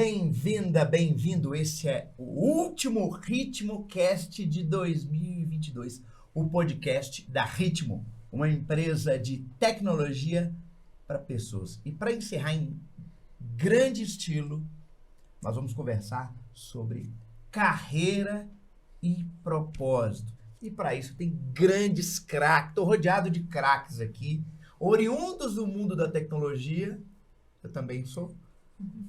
Bem-vinda, bem-vindo. Esse é o último Ritmocast de 2022, o podcast da Ritmo, uma empresa de tecnologia para pessoas. E para encerrar em grande estilo, nós vamos conversar sobre carreira e propósito. E para isso tem grandes craques, estou rodeado de craques aqui, oriundos do mundo da tecnologia, eu também sou.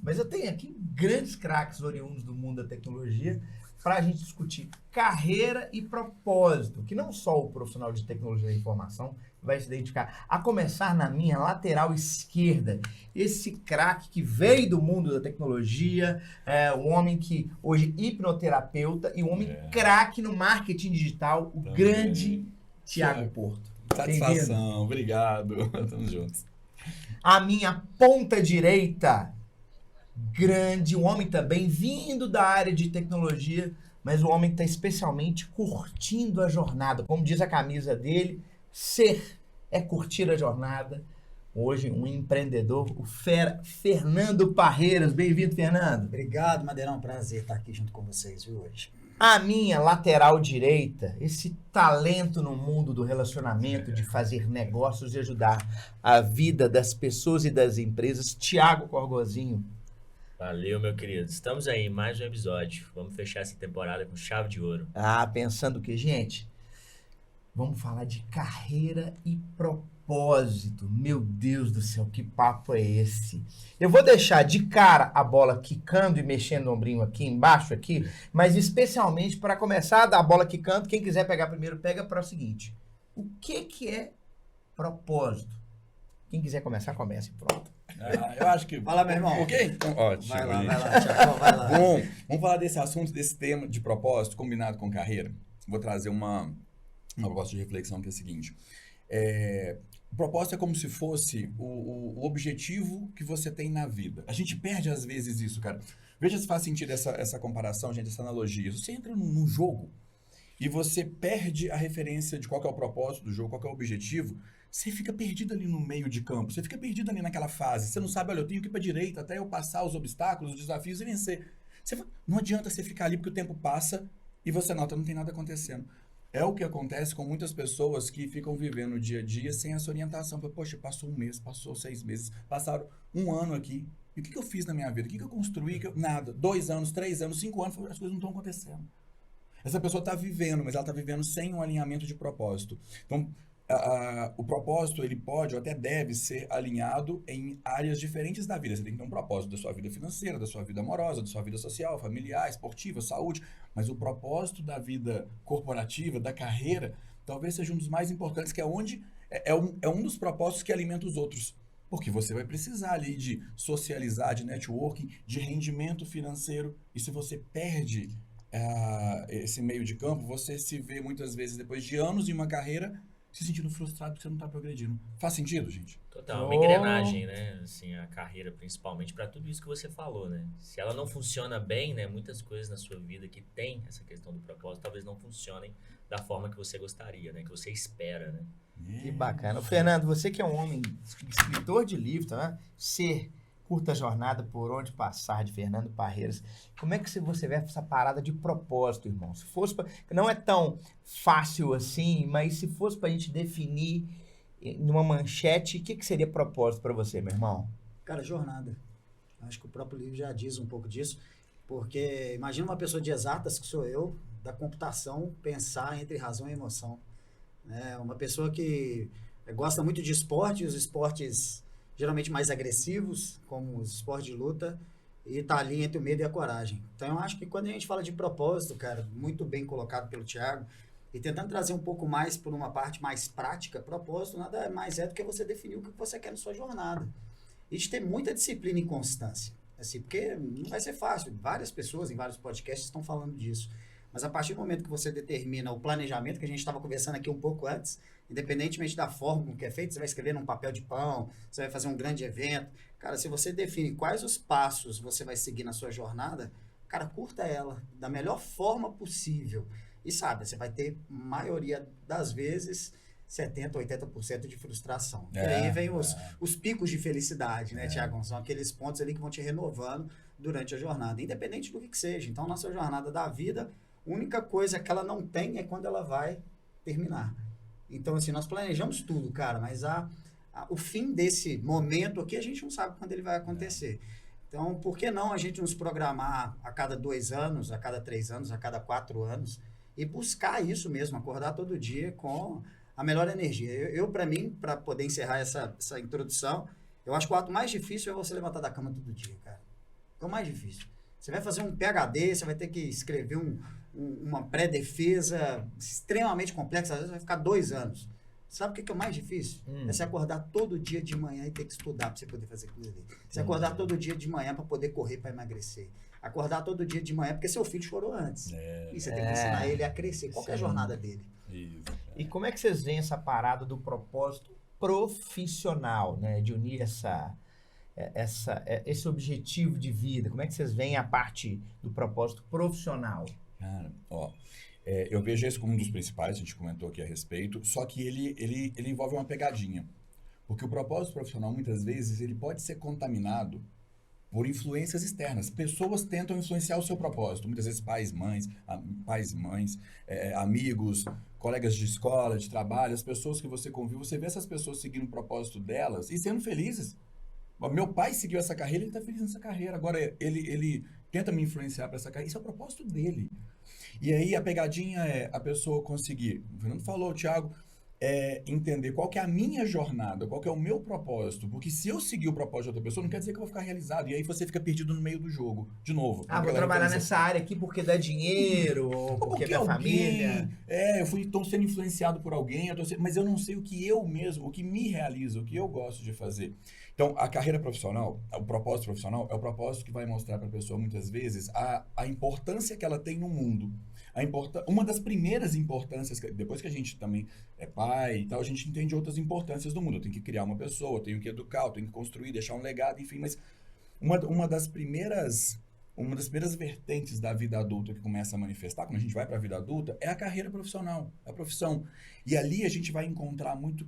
Mas eu tenho aqui grandes craques oriundos do mundo da tecnologia para a gente discutir carreira e propósito, que não só o profissional de tecnologia da informação vai se identificar. A começar na minha lateral esquerda, esse craque que veio do mundo da tecnologia, um homem que hoje é hipnoterapeuta e um homem craque no marketing digital, o grande Thiago Porto. Satisfação, obrigado. Tamo juntos. A minha ponta direita, grande, um homem também vindo da área de tecnologia, mas um homem que está especialmente curtindo a jornada. Como diz a camisa dele, ser é curtir a jornada. Hoje, um empreendedor, o Fernando Parreiras. Bem-vindo, Fernando. Obrigado, Madeirão. Prazer estar aqui junto com vocês, viu, hoje. A minha lateral direita, esse talento no mundo do relacionamento, de fazer negócios e ajudar a vida das pessoas e das empresas, Thiago Corgozinho. Valeu, meu querido. Estamos aí, mais um episódio. Vamos fechar essa temporada com chave de ouro. Pensando que, gente, vamos falar de carreira e propósito. Meu Deus do céu, que papo é esse? Eu vou deixar de cara a bola quicando e mexendo o ombrinho aqui embaixo, aqui, mas especialmente para começar a dar a bola quicando, quem quiser pegar primeiro, pega para o seguinte. O que é propósito? Quem quiser começar, comece. Pronto. Eu acho que... Fala, meu irmão. Ok? Então, ótimo. Vai lá, Thiago, vai lá. Bom, vamos falar desse assunto, desse tema de propósito combinado com carreira. Vou trazer uma proposta de reflexão que é a seguinte. O propósito é como se fosse o objetivo que você tem na vida. A gente perde, às vezes, isso, cara. Veja se faz sentido essa comparação, gente, essa analogia. Você entra num jogo e você perde a referência de qual que é o propósito do jogo, qual que é o objetivo. Você fica perdido ali no meio de campo, você fica perdido ali naquela fase. Você não sabe, olha, eu tenho que ir para a direita até eu passar os obstáculos, os desafios e vencer. Não adianta você ficar ali porque o tempo passa e você nota, não tem nada acontecendo. É o que acontece com muitas pessoas que ficam vivendo o dia a dia sem essa orientação. Poxa, passou um mês, passou 6 meses, passaram um ano aqui. E o que eu fiz na minha vida? O que eu construí? Nada. 2 anos, 3 anos, 5 anos, as coisas não estão acontecendo. Essa pessoa está vivendo, mas ela está vivendo sem um alinhamento de propósito. Então, o propósito, ele pode ou até deve ser alinhado em áreas diferentes da vida. Você tem que ter um propósito da sua vida financeira, da sua vida amorosa, da sua vida social, familiar, esportiva, saúde. Mas o propósito da vida corporativa, da carreira, talvez seja um dos mais importantes, que é onde é um dos propósitos que alimenta os outros. Porque você vai precisar ali de socializar, de networking, de rendimento financeiro. E se você perde esse meio de campo, você se vê muitas vezes, depois de anos em uma carreira, se sentindo frustrado porque você não está progredindo. Faz sentido, gente? Total, uma engrenagem, né? Assim, a carreira, principalmente, para tudo isso que você falou, né? Se ela não funciona bem, né? Muitas coisas na sua vida que tem essa questão do propósito, talvez não funcionem da forma que você gostaria, né? Que você espera, né? Que bacana. Fernando, você que é um homem escritor de livro, né? Curta Jornada por Onde Passar, de Fernando Parreiras. Como é que você vê essa parada de propósito, irmão? Se fosse não é tão fácil assim, mas se fosse pra gente definir numa manchete, o que seria propósito para você, meu irmão? Cara, jornada. Acho que o próprio livro já diz um pouco disso, porque imagina uma pessoa de exatas, que sou eu, da computação, pensar entre razão e emoção. Uma pessoa que gosta muito de esporte, os esportes geralmente mais agressivos, como os esportes de luta, e tá ali entre o medo e a coragem. Então eu acho que quando a gente fala de propósito, cara, muito bem colocado pelo Thiago, e tentando trazer um pouco mais por uma parte mais prática, propósito nada mais é do que você definir o que você quer na sua jornada. E de ter muita disciplina e constância. Assim, porque não vai ser fácil. Várias pessoas em vários podcasts estão falando disso. Mas a partir do momento que você determina o planejamento, que a gente estava conversando aqui um pouco antes, independentemente da forma que é feito, você vai escrever num papel de pão, você vai fazer um grande evento. Cara, se você define quais os passos você vai seguir na sua jornada, cara, curta ela da melhor forma possível. E sabe, você vai ter, maioria das vezes, 70%, 80% de frustração. E aí vem os picos de felicidade, né, Thiago? São aqueles pontos ali que vão te renovando durante a jornada, independente do que seja. Então, nossa jornada da vida, a única coisa que ela não tem é quando ela vai terminar. Então, assim, nós planejamos tudo, cara, mas o fim desse momento aqui, a gente não sabe quando ele vai acontecer. Então, por que não a gente nos programar a cada 2 anos, a cada 3 anos, a cada 4 anos e buscar isso mesmo, acordar todo dia com a melhor energia. Eu para mim, para poder encerrar essa introdução, eu acho que o ato mais difícil é você levantar da cama todo dia, cara. É o mais difícil. Você vai fazer um PhD, você vai ter que escrever uma pré-defesa extremamente complexa, às vezes vai ficar 2 anos. Sabe o que é o mais difícil? É você acordar todo dia de manhã e ter que estudar para você poder fazer aquilo ali. Você acordar todo dia de manhã para poder correr, para emagrecer. Acordar todo dia de manhã porque seu filho chorou antes. E você tem que ensinar ele a crescer. Qual que é a jornada dele? Isso. E como é que vocês veem essa parada do propósito profissional, né? De unir esse objetivo de vida? Como é que vocês veem a parte do propósito profissional? Cara, ó, eu vejo esse como um dos principais, a gente comentou aqui a respeito, só que ele envolve uma pegadinha. Porque o propósito profissional, muitas vezes, ele pode ser contaminado por influências externas. Pessoas tentam influenciar o seu propósito. Muitas vezes pais, mães, amigos, colegas de escola, de trabalho, as pessoas que você convive, você vê essas pessoas seguindo o propósito delas e sendo felizes. Meu pai seguiu essa carreira, ele está feliz nessa carreira. Agora, ele tenta me influenciar para essa carreira. Isso é o propósito dele. E aí, a pegadinha é a pessoa conseguir, o Fernando falou, Thiago, entender qual que é a minha jornada, qual que é o meu propósito. Porque se eu seguir o propósito de outra pessoa, não quer dizer que eu vou ficar realizado. E aí você fica perdido no meio do jogo, de novo. Vou trabalhar nessa área aqui porque dá dinheiro, ou porque é minha família. Eu estou sendo influenciado por alguém, mas eu não sei o que eu mesmo, o que me realiza, o que eu gosto de fazer. Então, a carreira profissional, o propósito profissional, é o propósito que vai mostrar para a pessoa, muitas vezes, a importância que ela tem no mundo. Uma das primeiras importâncias, depois que a gente também é pai e tal, a gente entende outras importâncias do mundo. Eu tenho que criar uma pessoa, eu tenho que educar, eu tenho que construir, deixar um legado, enfim. Mas uma das primeiras vertentes da vida adulta que começa a manifestar, quando a gente vai para a vida adulta, é a carreira profissional, a profissão. E ali a gente vai encontrar muito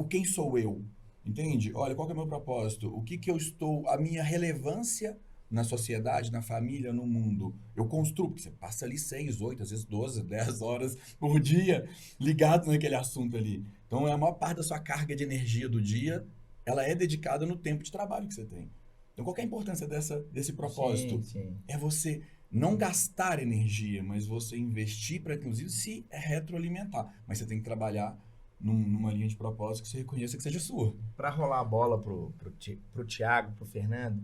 quem sou eu, entende? Olha, qual que é o meu propósito? O que eu estou, a minha relevância na sociedade, na família, no mundo. Eu construo, porque você passa ali 6, 8, às vezes 12, 10 horas por dia ligado naquele assunto ali. Então, a maior parte da sua carga de energia do dia, ela é dedicada no tempo de trabalho que você tem. Então, qual que é a importância desse propósito? Sim. É você não gastar energia, mas você investir para, inclusive, se retroalimentar. Mas você tem que trabalhar numa linha de propósito que você reconheça que seja sua. Para rolar a bola pro Thiago, pro Fernando,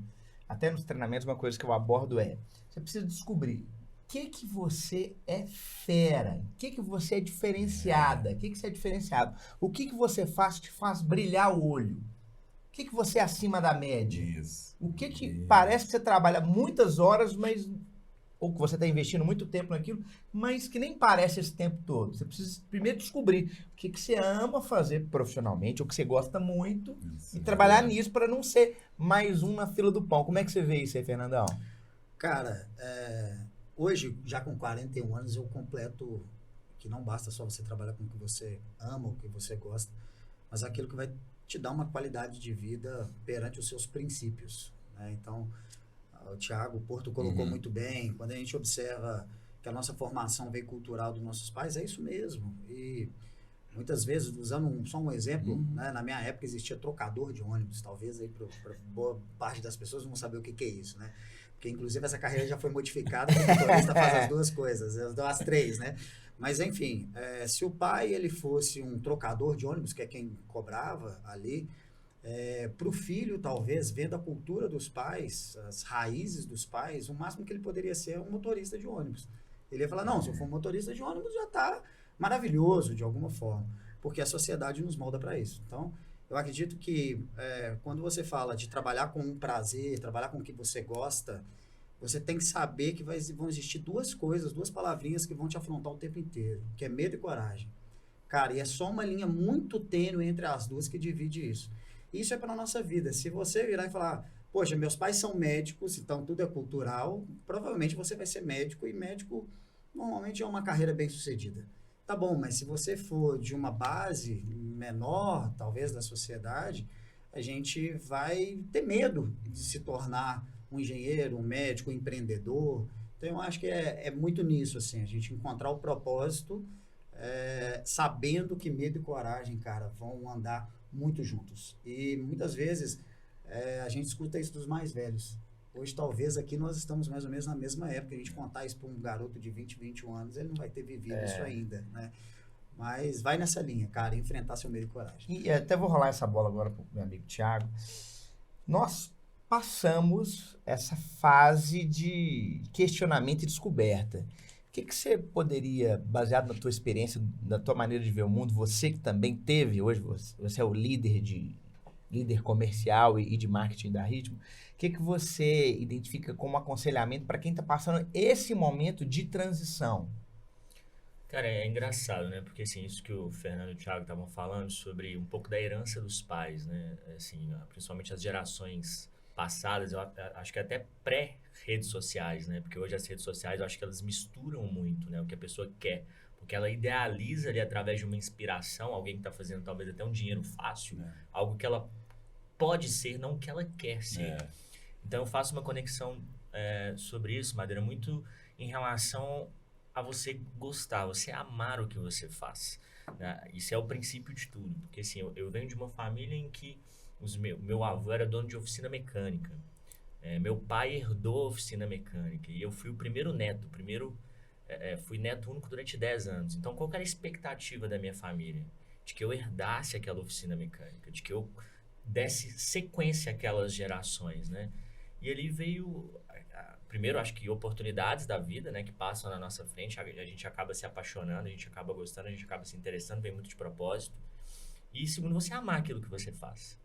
até nos treinamentos, uma coisa que eu abordo você precisa descobrir o que você é fera, o que você é diferenciada, o que você é diferenciado, o que você faz te faz brilhar o olho, o que você é acima da média, o que parece que você trabalha muitas horas, mas ou que você está investindo muito tempo naquilo, mas que nem parece esse tempo todo. Você precisa primeiro descobrir o que você ama fazer profissionalmente, o que você gosta muito, e trabalhar nisso para não ser mais um na fila do pão. Como é que você vê isso aí, Fernandão? Cara, hoje, já com 41 anos, eu completo que não basta só você trabalhar com o que você ama, o que você gosta, mas aquilo que vai te dar uma qualidade de vida perante os seus princípios, né? Então, o Thiago, o Porto colocou muito bem, quando a gente observa que a nossa formação veio cultural dos nossos pais, é isso mesmo. E muitas vezes, usando só um exemplo, né, na minha época existia trocador de ônibus, talvez aí para boa parte das pessoas não saber o que é isso, né? Porque inclusive essa carreira já foi modificada, o motorista faz as duas coisas, as três, né? Mas enfim, se o pai ele fosse um trocador de ônibus, que é quem cobrava ali, para o filho, talvez, vendo a cultura dos pais, as raízes dos pais, o máximo que ele poderia ser é um motorista de ônibus. Ele ia falar, não, se eu for um motorista de ônibus já está maravilhoso, de alguma forma, porque a sociedade nos molda para isso. Então, eu acredito que quando você fala de trabalhar com um prazer, trabalhar com o que você gosta, você tem que saber que vão existir duas coisas, duas palavrinhas que vão te afrontar o tempo inteiro, que é medo e coragem. Cara, e é só uma linha muito tênue entre as duas que divide isso. Isso é para a nossa vida. Se você virar e falar, poxa, meus pais são médicos, então tudo é cultural, provavelmente você vai ser médico, e médico normalmente é uma carreira bem sucedida. Tá bom, mas se você for de uma base menor, talvez, da sociedade, a gente vai ter medo de se tornar um engenheiro, um médico, um empreendedor. Então, eu acho que é muito nisso, assim, a gente encontrar o propósito, sabendo que medo e coragem, cara, vão andar muito juntos. E muitas vezes a gente escuta isso dos mais velhos. Hoje, talvez, aqui nós estamos mais ou menos na mesma época. A gente contar isso para um garoto de 20, 21 anos, ele não vai ter vivido isso ainda, né? Mas vai nessa linha, cara, enfrentar seu medo e coragem. E até vou rolar essa bola agora pro meu amigo Thiago. Nós passamos essa fase de questionamento e descoberta. O que você poderia, baseado na tua experiência, na tua maneira de ver o mundo, você que também teve, hoje você é o líder comercial e de marketing da Ritmo, o que você identifica como aconselhamento para quem está passando esse momento de transição? Cara, é engraçado, né? Porque, assim, isso que o Fernando e o Thiago estavam falando sobre um pouco da herança dos pais, né? Assim, principalmente as gerações passadas, eu acho que até pré-redes sociais, né? Porque hoje as redes sociais, eu acho que elas misturam muito, né? O que a pessoa quer. Porque ela idealiza ali através de uma inspiração, alguém que está fazendo talvez até um dinheiro fácil, algo que ela pode ser, não o que ela quer ser. Então, eu faço uma conexão sobre isso, Madeira, muito em relação a você gostar, você amar o que você faz, né? Isso é o princípio de tudo, porque assim, eu venho de uma família em que meu avô era dono de oficina mecânica, meu pai herdou a oficina mecânica e eu fui o primeiro neto, fui neto único durante 10 anos, então qual que era a expectativa da minha família? De que eu herdasse aquela oficina mecânica, de que eu desse sequência àquelas gerações, né? E ali veio... Primeiro, acho que oportunidades da vida, né, que passam na nossa frente, a gente acaba se apaixonando, a gente acaba gostando, a gente acaba se interessando, vem muito de propósito. E segundo, você amar aquilo que você faz.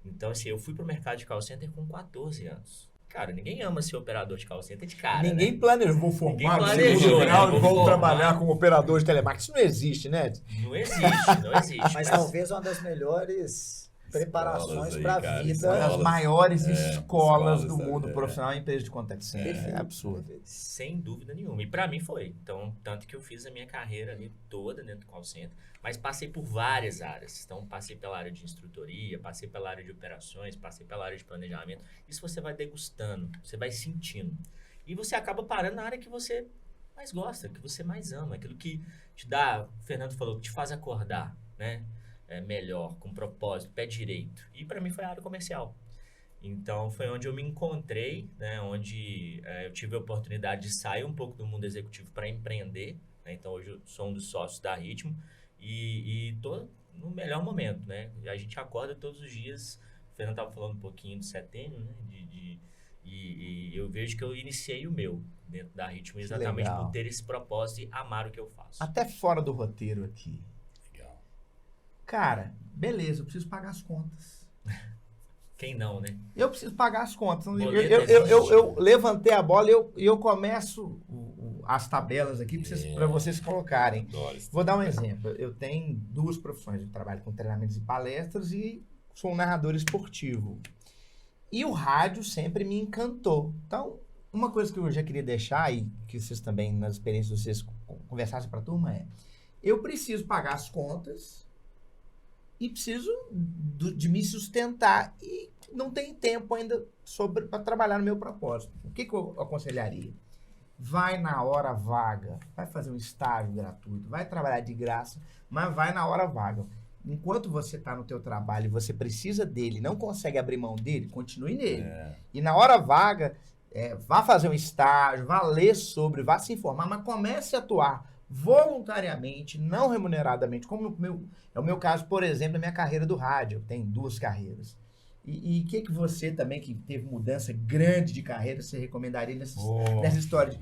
Então, assim, eu fui pro mercado de call center com 14 anos. Cara, ninguém ama ser operador de call center de cara, Ninguém né? planejou, vou formar, Ninguém planejou, né? vou trabalhar como operador de telemarketing. Isso não existe, né? Não existe. Mas talvez uma das melhores preparações para a vida. Uma das maiores escolas do sabe? mundo profissional em empresa de contact center. É absurdo. Sem dúvida nenhuma. E para mim foi. Então, tanto que eu fiz a minha carreira ali toda dentro do call center, mas passei por várias áreas. Então, passei pela área de instrutoria, passei pela área de operações, passei pela área de planejamento. Isso você vai degustando, você vai sentindo. E você acaba parando na área que você mais gosta, que você mais ama, aquilo que te dá, o Fernando falou, que te faz acordar, né? Melhor, com propósito, pé direito. E para mim foi a área comercial. Então foi onde eu me encontrei, né? Onde eu tive a oportunidade de sair um pouco do mundo executivo para empreender, né? Então hoje eu sou um dos sócios da Ritmo e tô no melhor momento, né? A gente acorda todos os dias. O Fernando estava falando um pouquinho do setembro, né? E eu vejo que eu iniciei o meu dentro da Ritmo exatamente por ter esse propósito e amar o que eu faço. Até fora do roteiro aqui. Cara, beleza, eu preciso pagar as contas. Quem não, né? Eu preciso pagar as contas. Eu levantei a bola e eu começo as tabelas aqui para vocês colocarem. Vou dar um exemplo. Eu tenho 2 profissões. Eu trabalho com treinamentos e palestras e sou um narrador esportivo. E o rádio sempre me encantou. Então, uma coisa que eu já queria deixar e que vocês também, nas experiências de vocês, conversassem para a turma eu preciso pagar as contas e preciso de me sustentar e não tenho tempo ainda para trabalhar no meu propósito. O que eu aconselharia? Vai na hora vaga, vai fazer um estágio gratuito, vai trabalhar de graça, mas vai na hora vaga. Enquanto você está no teu trabalho e você precisa dele, não consegue abrir mão dele, continue nele. E na hora vaga, vá fazer um estágio, vá ler sobre, vá se informar, mas comece a atuar voluntariamente, não remuneradamente, como é o meu caso, por exemplo, na minha carreira do rádio. Eu tenho 2 carreiras. E o que você também, que teve mudança grande de carreira, você recomendaria nessa história?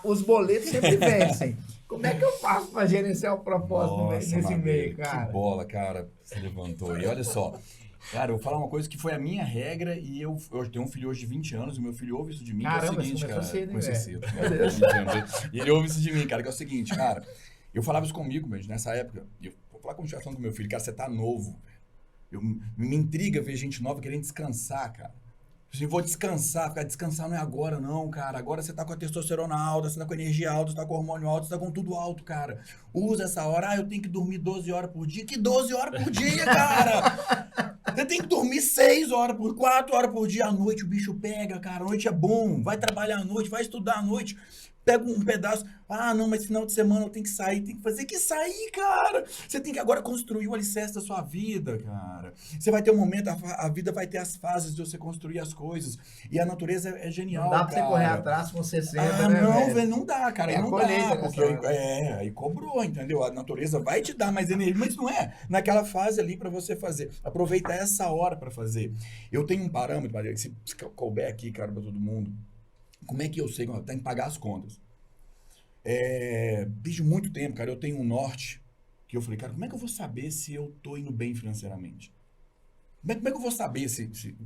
Os boletos sempre vencem. Como é que eu faço para gerenciar o propósito nesse meio, cara? Que bola, cara, você levantou. E olha só, cara, eu vou falar uma coisa que foi a minha regra e eu tenho um filho hoje de 20 anos, e meu filho ouve isso de mim, Caramba, que é o seguinte, cara. cedo, E ele ouve isso de mim, cara, que é o seguinte, cara, eu falava isso comigo, mesmo, nessa época, e eu vou falar com o falando com meu filho, cara, você tá novo. Me intriga ver gente nova querendo descansar, cara. Assim, vou descansar, descansar não é agora não, cara. Agora você tá com a testosterona alta, você tá com a energia alta, você tá com o hormônio alto, você tá com tudo alto, cara. Usa essa hora, eu tenho que dormir 12 horas por dia. Que 12 horas por dia, cara? Você tem que dormir 4 horas por dia à noite. O bicho pega, cara. A noite é bom. Vai trabalhar à noite, vai estudar à noite. Pega um pedaço. Ah, não, mas final de semana eu tenho que sair. Tem que fazer que sair, cara. Você tem que agora construir o alicerce da sua vida, cara. Você vai ter um momento, a vida vai ter as fases de você construir as coisas. E a natureza é genial, Não dá cara. pra você correr atrás com 60, Ah, né, não, velho? velho, não dá, cara. É Aí a não colheita dá, porque nessa hora. aí cobrou, entendeu? A natureza vai te dar mais energia, mas não é naquela fase ali pra você fazer. Aproveita essa hora pra fazer. Eu tenho um parâmetro, Maria, que se couber aqui, cara, pra todo mundo. Como é que eu sei? Tem que pagar as contas. Desde muito tempo, cara, eu tenho um norte que eu falei, cara, como é que eu vou saber se eu tô indo bem financeiramente? Como é que eu vou saber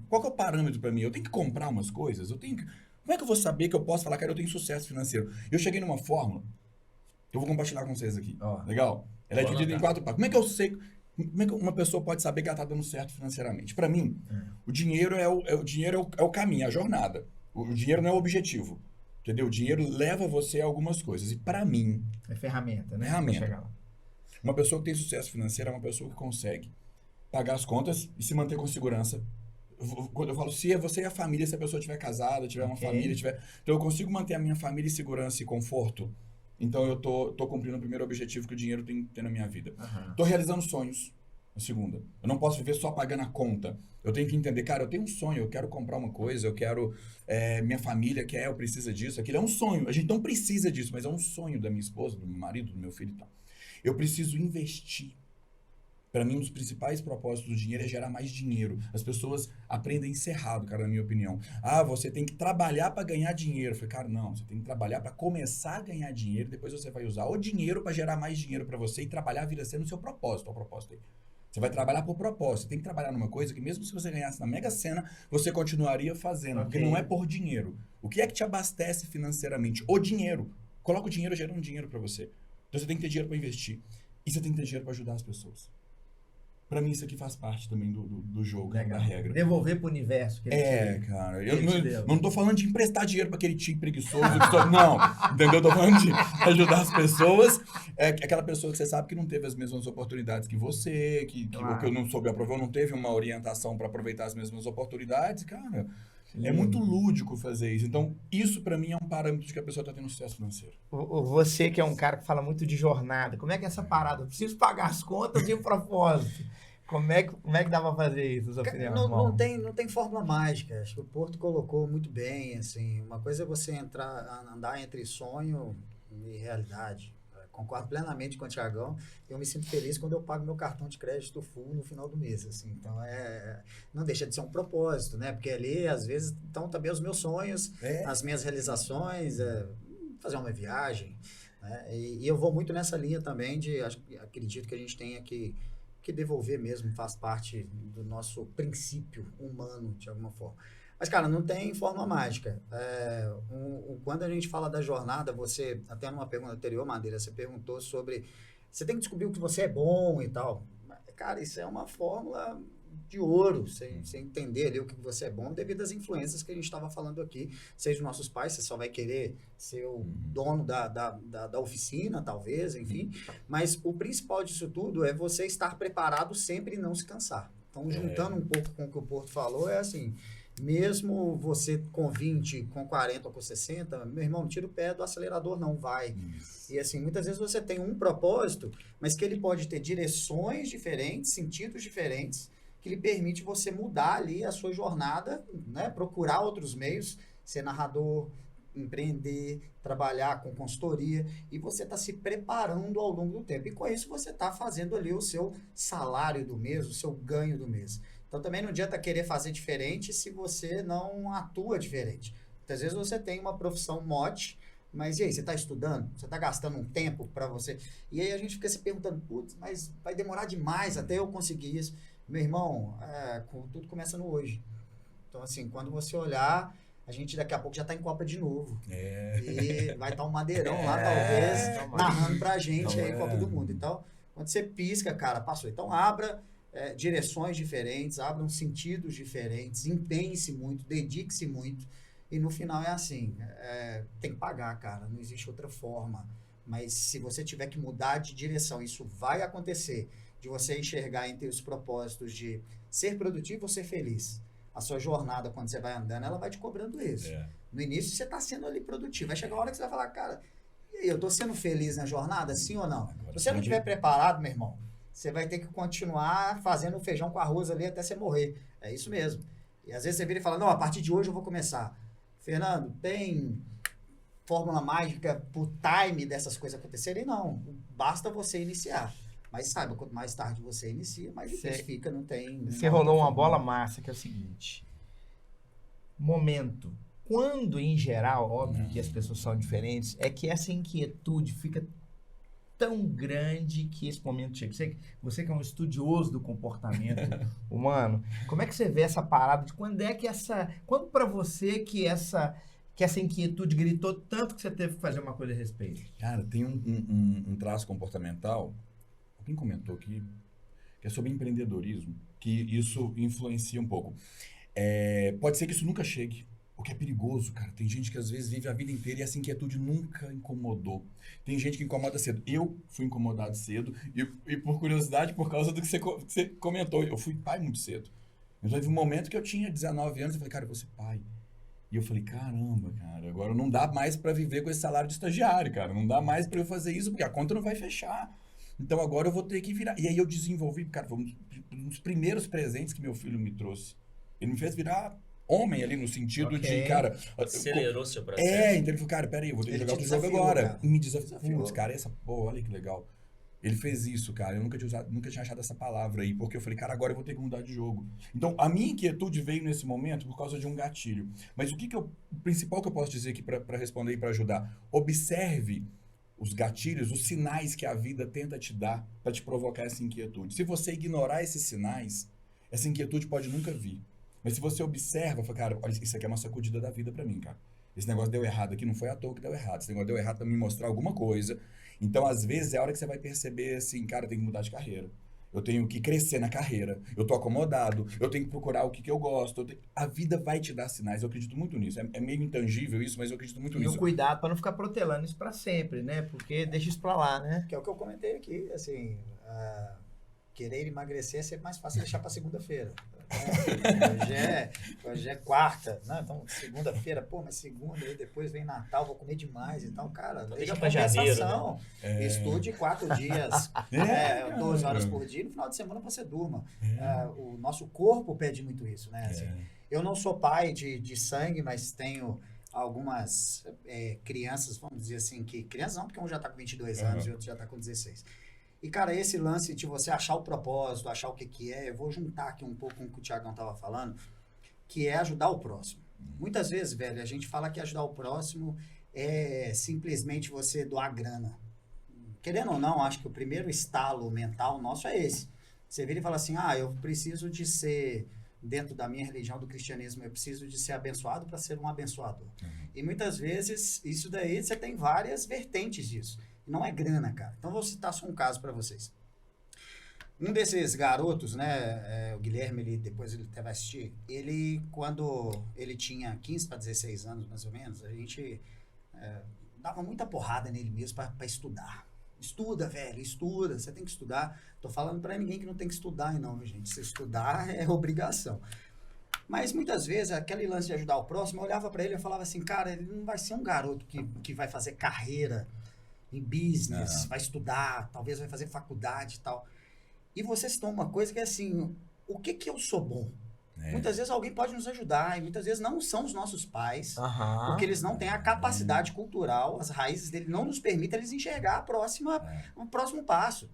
qual que é o parâmetro pra mim? Eu tenho que comprar umas coisas? Como é que eu vou saber que eu posso falar, cara, eu tenho sucesso financeiro? Eu cheguei numa fórmula que eu vou compartilhar com vocês aqui. Ó. Legal? Ela é Vou dividida em anotar. 4 partes. Como é que eu sei? Como é que uma pessoa pode saber que ela tá dando certo financeiramente? Pra mim, o dinheiro é o caminho, é a jornada. O dinheiro não é o objetivo. Entendeu? O dinheiro leva você a algumas coisas. E pra mim, É ferramenta, né? Ferramenta. Pra chegar lá. uma pessoa que tem sucesso financeiro é uma pessoa que consegue pagar as contas e se manter com segurança. Quando eu falo se é você e a família, se a pessoa estiver casada, tiver uma Ok. família, então eu consigo manter a minha família em segurança e conforto. Então eu tô cumprindo o primeiro objetivo que o dinheiro tem que ter na minha vida. Aham. Tô realizando sonhos, a segunda. Eu não posso viver só pagando a conta. Eu tenho que entender, cara, eu tenho um sonho, eu quero comprar uma coisa, eu quero, minha família quer, eu preciso disso, aquilo é um sonho. A gente não precisa disso, mas é um sonho da minha esposa, do meu marido, do meu filho e tal. Eu preciso investir. Para mim, um dos principais propósitos do dinheiro é gerar mais dinheiro. As pessoas aprendem isso errado, cara, na minha opinião. Ah, você tem que trabalhar para ganhar dinheiro. Eu falei, cara, não, você tem que trabalhar para começar a ganhar dinheiro, depois você vai usar o dinheiro para gerar mais dinheiro para você e trabalhar vira sendo o seu propósito, o propósito aí. Você vai trabalhar por propósito. Você tem que trabalhar numa coisa que mesmo se você ganhasse na Mega Sena, você continuaria fazendo, porque Ok. não é por dinheiro. O que é que te abastece financeiramente? O dinheiro. Coloca o dinheiro gerando dinheiro para você. Então você tem que ter dinheiro para investir. E você tem que ter dinheiro para ajudar as pessoas. Pra mim, isso aqui faz parte também do jogo, da Legal. regra. Devolver pro universo. Que ele te- Cara, Ele te eu deu. não tô falando de emprestar dinheiro pra aquele tio preguiçoso. Não, entendeu? Eu tô falando de ajudar as pessoas. É aquela pessoa que você sabe que não teve as mesmas oportunidades que você, Claro. ou que eu não soube aproveitar, não teve uma orientação pra aproveitar as mesmas oportunidades, cara. É Lindo. muito lúdico fazer isso. Então, isso pra mim é um parâmetro de que a pessoa tá tendo sucesso financeiro. Você que é um cara que fala muito de jornada, como é que é essa parada? Eu preciso pagar as contas e o propósito. Como é que dá pra fazer isso, na sua opinião, irmão? Não tem fórmula mágica. Acho que o Porto colocou muito bem, assim. Uma coisa é você andar entre sonho e realidade. Concordo plenamente com o Thiagão. Eu me sinto feliz quando eu pago meu cartão de crédito full no final do mês, assim. Então, não deixa de ser um propósito, né? Porque ali, às vezes, estão também os meus sonhos, as minhas realizações, fazer uma viagem, né? E eu vou muito nessa linha também acredito que a gente tenha que devolver mesmo, faz parte do nosso princípio humano, de alguma forma. Mas, cara, não tem forma mágica. Quando a gente fala da jornada, você, até numa pergunta anterior, Madeira, você perguntou sobre, você tem que descobrir o que você é bom e tal. Cara, isso é uma fórmula de ouro, você entender ali o que você é bom devido às influências que a gente estava falando aqui, seja os nossos pais, você só vai querer ser o dono da oficina, talvez, enfim, mas o principal disso tudo é você estar preparado sempre e não se cansar. Então, juntando um pouco com o que o Porto falou, é assim, mesmo você com 20, com 40 ou com 60, meu irmão, não tira o pé do acelerador, não vai. E assim, muitas vezes você tem um propósito, mas que ele pode ter direções diferentes, sentidos diferentes, que lhe permite você mudar ali a sua jornada, né? Procurar outros meios, ser narrador, empreender, trabalhar com consultoria, e você está se preparando ao longo do tempo. E com isso você está fazendo ali o seu salário do mês, o seu ganho do mês. Então também não adianta querer fazer diferente se você não atua diferente. Muitas vezes você tem uma profissão mote, mas e aí, você está estudando? Você está gastando um tempo para você? E aí a gente fica se perguntando, putz, mas vai demorar demais até eu conseguir isso. Meu irmão, tudo começa no hoje. Então, assim, quando você olhar, a gente daqui a pouco já está em Copa de novo. E vai estar um Madeirão lá, talvez, narrando pra gente aí Copa do Mundo. Então, quando você pisca, cara, passou. Então, abra direções diferentes, abram sentidos diferentes, empenhe-se muito, dedique-se muito. E no final é assim, tem que pagar, cara, não existe outra forma. Mas se você tiver que mudar de direção, isso vai acontecer. de você enxergar entre os propósitos de ser produtivo ou ser feliz. A sua jornada, quando você vai andando, ela vai te cobrando isso. No início, você está sendo ali produtivo. Vai chegar a hora que você vai falar, cara, e aí, eu estou sendo feliz na jornada, sim ou não? Se você não estiver preparado, meu irmão, você vai ter que continuar fazendo feijão com arroz ali até você morrer. É isso mesmo. E às vezes você vira e fala, não, a partir de hoje eu vou começar. Fernando, tem fórmula mágica pro time dessas coisas acontecerem? Não. Basta você iniciar. Mas saiba, quanto mais tarde você inicia, mais difícil fica, não tem... Você rolou uma bola massa, que é o seguinte. Momento. Quando, em geral, óbvio que as pessoas são diferentes, é que essa inquietude fica tão grande que esse momento chega. Você que é um estudioso do comportamento humano, como é que você vê essa parada de quando pra você que essa inquietude gritou tanto que você teve que fazer uma coisa a respeito? Cara, tem um traço comportamental, alguém comentou aqui, que é sobre empreendedorismo, que isso influencia um pouco. Pode ser que isso nunca chegue, o que é perigoso, cara. Tem gente que às vezes vive a vida inteira e essa inquietude nunca incomodou. Tem gente que incomoda cedo. Eu fui incomodado cedo e por curiosidade, por causa do que você comentou, eu fui pai muito cedo. Então teve um momento que eu tinha 19 anos, eu falei, cara, eu vou ser pai. E eu falei, caramba, cara, agora não dá mais pra viver com esse salário de estagiário, cara. Não dá mais pra eu fazer isso, porque a conta não vai fechar. Então agora eu vou ter que virar. E aí eu desenvolvi, cara, foi um dos primeiros presentes que meu filho me trouxe. Ele me fez virar homem ali no sentido de, cara... Acelerou seu processo. Então ele falou, cara, peraí, eu vou ter que jogar outro jogo agora. Cara. E me desafiou. Putz, cara, olha que legal. Ele fez isso, cara. Eu nunca tinha achado essa palavra aí, porque eu falei, cara, agora eu vou ter que mudar de jogo. Então, a minha inquietude veio nesse momento por causa de um gatilho. Mas o principal que eu posso dizer aqui para responder e para ajudar? Observe os gatilhos, os sinais que a vida tenta te dar para te provocar essa inquietude. Se você ignorar esses sinais, essa inquietude pode nunca vir. Mas se você observa, fala, cara, olha, isso aqui é uma sacudida da vida pra mim, cara. Esse negócio deu errado aqui, não foi à toa que deu errado. Esse negócio deu errado pra me mostrar alguma coisa. Então, às vezes, é a hora que você vai perceber, assim, cara, eu tenho que mudar de carreira. Eu tenho que crescer na carreira. Eu tô acomodado. Eu tenho que procurar o que eu gosto. A vida vai te dar sinais. Eu acredito muito nisso. É meio intangível isso, mas eu acredito muito nisso. E o cuidado pra não ficar protelando isso pra sempre, né? Porque deixa isso pra lá, né? Que é o que eu comentei aqui, assim... Querer emagrecer é sempre mais fácil deixar para segunda-feira. Hoje é quarta, né? Então segunda-feira, mas segunda, aí depois vem Natal, vou comer demais e tal. Cara, deixa pra compensação. Janeiro, né? Estude 4 dias, 12 horas por dia, no final de semana você durma. O nosso corpo pede muito isso, né? Assim, eu não sou pai de sangue, mas tenho algumas crianças, vamos dizer assim, crianças não, porque um já está com 22 anos e outro já está com 16. E, cara, esse lance de você achar o propósito, achar o que é, eu vou juntar aqui um pouco com o que o Thiagão estava falando, que é ajudar o próximo. Muitas vezes, velho, a gente fala que ajudar o próximo é simplesmente você doar grana. Querendo ou não, acho que o primeiro estalo mental nosso é esse. Você vira e fala assim, eu preciso de ser, dentro da minha religião, do cristianismo, eu preciso de ser abençoado para ser um abençoador. E muitas vezes, isso daí, você tem várias vertentes disso. Não é grana, cara. Então, vou citar só um caso para vocês. Um desses garotos, né, o Guilherme, depois ele até vai assistir, ele, quando ele tinha 15 para 16 anos, mais ou menos, a gente dava muita porrada nele mesmo para estudar. Estuda, velho, estuda, você tem que estudar. Tô falando para ninguém que não tem que estudar, não, gente. Se estudar é obrigação. Mas muitas vezes, aquele lance de ajudar o próximo, eu olhava para ele e falava assim, cara, ele não vai ser um garoto que vai fazer carreira em business, vai estudar, talvez vai fazer faculdade e tal. E você citou uma coisa que é assim, o que eu sou bom? Muitas vezes alguém pode nos ajudar, e muitas vezes não são os nossos pais, porque eles não têm a capacidade cultural, as raízes dele não nos permitem eles enxergar o próximo passo.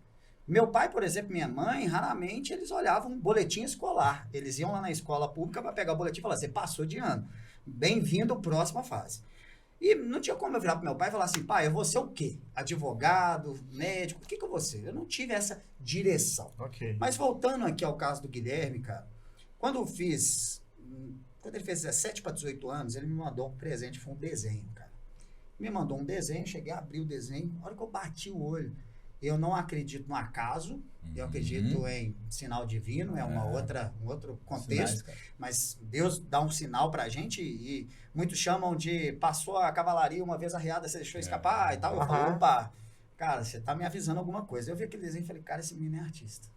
Meu pai, por exemplo, minha mãe, raramente eles olhavam um boletim escolar. Eles iam lá na escola pública para pegar o boletim e falar, você passou de ano, bem-vindo à próxima fase. E não tinha como eu virar pro meu pai e falar assim, pai, eu vou ser o quê? Advogado, médico, o que eu vou ser? Eu não tive essa direção. Mas voltando aqui ao caso do Guilherme, cara, quando ele fez 17 para 18 anos, ele me mandou um presente, foi um desenho, cara. Me mandou um desenho, cheguei a abrir o desenho, a hora que eu bati o olho, eu não acredito no acaso, eu acredito em sinal divino, é um outro contexto, sinais, mas Deus dá um sinal pra gente e muitos chamam de passou a cavalaria uma vez arriada, você deixou escapar e tal. Eu falo, opa, cara, você tá me avisando alguma coisa. Eu vi aquele desenho e falei, cara, esse menino é artista.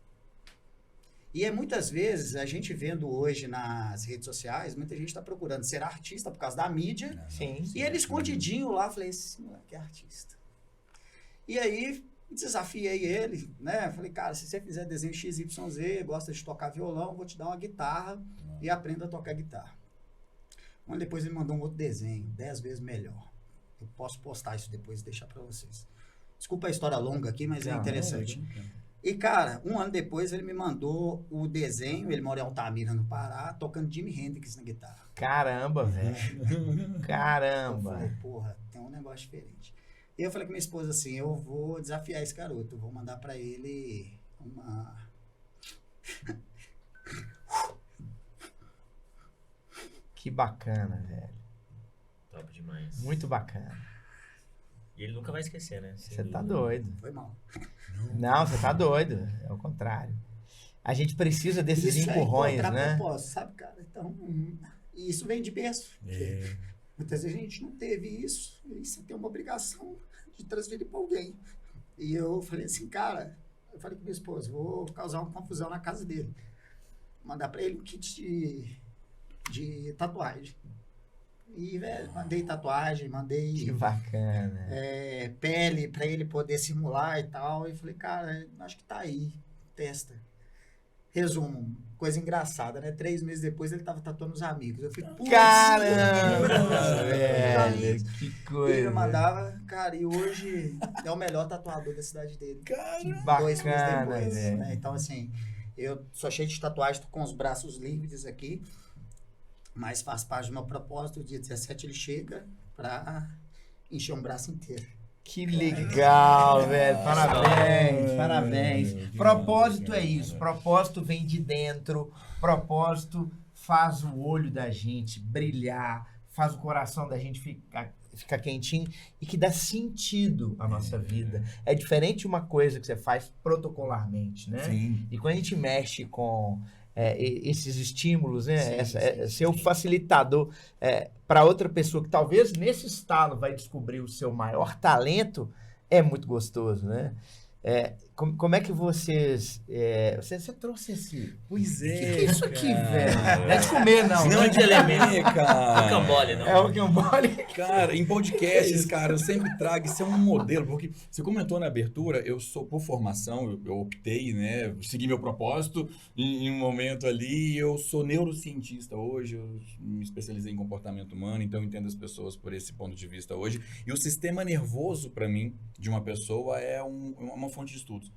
E muitas vezes, a gente vendo hoje nas redes sociais, muita gente está procurando ser artista por causa da mídia. Sim. E ele escondidinho lá, falei, esse moleque é artista. E aí, desafiei ele, né? Falei, cara, se você fizer desenho XYZ, gosta de tocar violão, vou te dar uma guitarra e aprenda a tocar guitarra. Um ano depois ele mandou um outro desenho, 10 vezes melhor. Eu posso postar isso depois e deixar para vocês. Desculpa a história longa aqui, mas é interessante. E, cara, um ano depois ele me mandou o desenho, ele mora em Altamira, no Pará, tocando Jimi Hendrix na guitarra. Caramba, velho. Eu Caramba. falei, porra, tem um negócio diferente. E eu falei com minha esposa assim, eu vou desafiar esse garoto, eu vou mandar pra ele uma... Que bacana, velho. Top demais. Muito bacana. E ele nunca vai esquecer, né? Você tá doido. Foi mal. Não, você tá doido. É o contrário. A gente precisa desses Isso empurrões, é né? propósito, sabe, cara? Então, e isso vem de berço. Muitas vezes a gente não teve isso, e você tem uma obrigação de transferir pra alguém. E eu falei assim, cara, eu falei com minha esposa, vou causar uma confusão na casa dele. Mandar pra ele um kit de tatuagem. E, velho, mandei tatuagem, mandei Que bacana. pele pra ele poder simular e tal. E falei, cara, acho que tá aí, testa. Resumo, coisa engraçada, né? 3 meses depois ele tava tatuando os amigos. Eu falei, putz, Caramba, velho. Que ele coisa. mandava, cara, e hoje é o melhor tatuador da cidade dele. Que 2 meses bacana, depois, velho. né? Então, assim, eu sou cheio de tatuagem, tô com os braços livres aqui, mas faz parte do meu propósito. Dia 17 ele chega pra encher um braço inteiro. Que legal, velho. Parabéns, parabéns. Propósito é isso. Propósito vem de dentro. Propósito faz o olho da gente brilhar, faz o coração da gente ficar quentinho e que dá sentido à nossa vida. É diferente uma coisa que você faz protocolarmente, né? Sim. E quando a gente mexe com esses estímulos, né? Sim, Ser o facilitador para outra pessoa que talvez nesse estalo vai descobrir o seu maior talento, é muito gostoso, né? Como é que vocês... Você trouxe esse... Pois O que é isso aqui, velho? Não é de comer, não. Não é de elemento, cara. Rocambole, não. É o Rocambole. Cara, em podcasts, cara, eu sempre trago, isso é um modelo, porque você comentou na abertura, eu sou, por formação, eu optei, né, segui meu propósito em um momento ali, eu sou neurocientista hoje, eu me especializei em comportamento humano, então eu entendo as pessoas por esse ponto de vista hoje, e o sistema nervoso, para mim, de uma pessoa é uma fonte de estudos.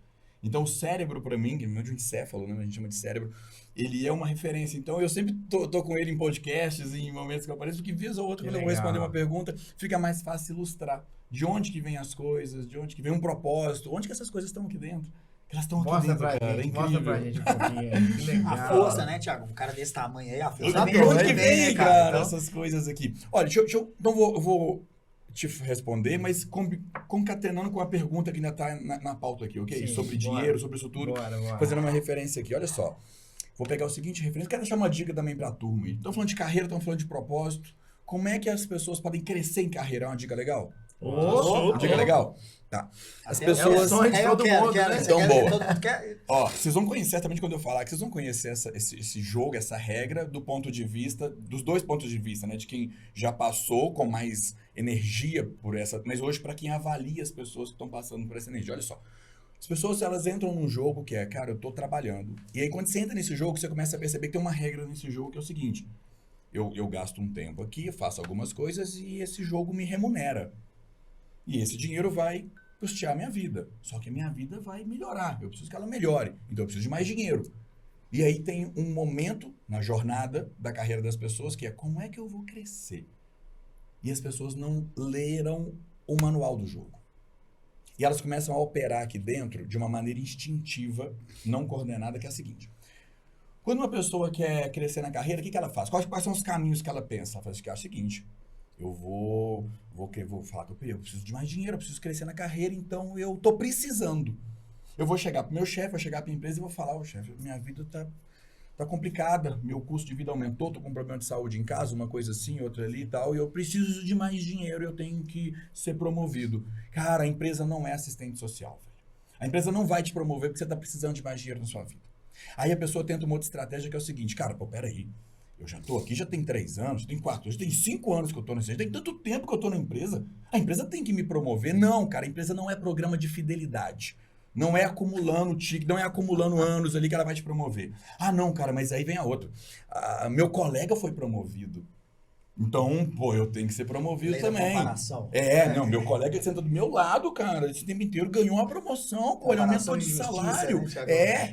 Então, o cérebro, para mim, que é o encéfalo, né, a gente chama de cérebro, ele é uma referência. Então, eu sempre tô com ele em podcasts, em momentos que eu apareço, porque vez ou outra, quando eu vou responder uma pergunta, fica mais fácil ilustrar de onde que vem as coisas, de onde que vem um propósito, onde que essas coisas estão aqui dentro. Elas estão aqui dentro, cara. É incrível. Mostra pra gente um pouquinho. Que legal. A força, né, Thiago? Um cara desse tamanho aí, a força. De onde que né, vem, cara, Então, essas coisas aqui? Olha, então eu vou te responder, mas concatenando com a pergunta que ainda tá na pauta aqui, ok? Sim, sobre bora. dinheiro, sobre isso tudo. Bora. Fazendo uma referência aqui, olha só. Vou pegar o seguinte referência, quero deixar uma dica também pra turma. Estamos falando de carreira, estamos falando de propósito. Como é que as pessoas podem crescer em carreira? É uma dica legal? Uma dica legal? Tá. As até pessoas... sonho de todo mundo, né? Então, boa. Todo mundo quer... Ó, vocês vão conhecer, certamente quando eu falar, que vocês vão conhecer esse jogo, essa regra, do ponto de vista, dos dois pontos de vista, né? De quem já passou com mais energia por essa... Mas hoje, para quem avalia as pessoas que estão passando por essa energia. Olha só. As pessoas, elas entram num jogo que é, cara, eu tô trabalhando. E aí, quando você entra nesse jogo, você começa a perceber que tem uma regra nesse jogo que é o seguinte. Eu gasto um tempo aqui, faço algumas coisas e esse jogo me remunera. E esse dinheiro vai custear a minha vida. Só que a minha vida vai melhorar. Eu preciso que ela melhore. Então eu preciso de mais dinheiro. E aí tem um momento na jornada da carreira das pessoas que é como é que eu vou crescer? E as pessoas não leram o manual do jogo. E elas começam a operar aqui dentro de uma maneira instintiva, não coordenada, que é a seguinte. Quando uma pessoa quer crescer na carreira, o que ela faz? Quais são os caminhos que ela pensa? Ela faz o seguinte... Eu vou falar que eu preciso de mais dinheiro, eu preciso crescer na carreira, então eu tô precisando. Eu vou chegar pro meu chefe, vou chegar pra empresa e vou falar, chefe, minha vida tá tá complicada, meu custo de vida aumentou, tô com um problema de saúde em casa, uma coisa assim, outra ali e tal, e eu preciso de mais dinheiro, eu tenho que ser promovido. Cara, a empresa não é assistente social, velho. A empresa não vai te promover porque você tá precisando de mais dinheiro na sua vida. Aí a pessoa tenta uma outra estratégia que é o seguinte, cara, pô, peraí, eu já tô aqui, já tem 3 anos, tem 4, já tem 5 anos que eu tô nesse, já tem tanto tempo que eu tô na empresa, a empresa tem que me promover. Não, cara, a empresa não é programa de fidelidade. Não é acumulando tique, não é acumulando anos ali que ela vai te promover. Ah, não, cara, mas aí vem a outra. Meu colega foi promovido. Então, pô, eu tenho que ser promovido Lei da também. comparação. Não, meu colega que senta do meu lado, cara, esse tempo inteiro ganhou uma promoção, pô, ele aumentou de salário. Né, Thiago?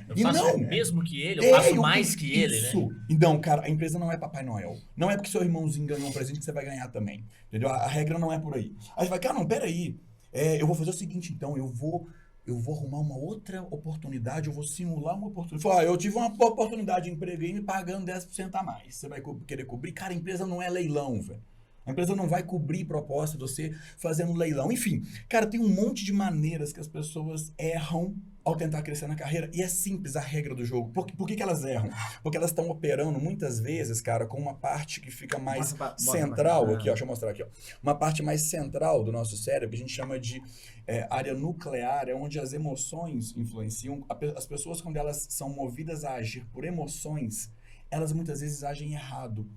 Eu faço o mesmo que ele, eu faço mais que ele, né? Isso. Então, cara, a empresa não é Papai Noel. Não é porque seu irmãozinho ganhou um presente que você vai ganhar também. Entendeu? A regra não é por aí. Aí você vai, cara, não, peraí. Eu vou fazer o seguinte, então, eu vou arrumar uma outra oportunidade, eu vou simular uma oportunidade. Falar, eu tive uma oportunidade de emprego aí me pagando 10% a mais. Você vai querer cobrir? Cara, a empresa não é leilão, velho. A empresa não vai cobrir proposta de você fazendo leilão. Enfim, cara, tem um monte de maneiras que as pessoas erram ao tentar crescer na carreira. E é simples a regra do jogo. Por que elas erram? Porque elas estão operando muitas vezes, cara, com uma parte que fica mais central. Aqui, ó, deixa eu mostrar aqui, ó. Uma parte mais central do nosso cérebro, que a gente chama de área nuclear, é onde as emoções influenciam. As pessoas, quando elas são movidas a agir por emoções, elas muitas vezes agem errado.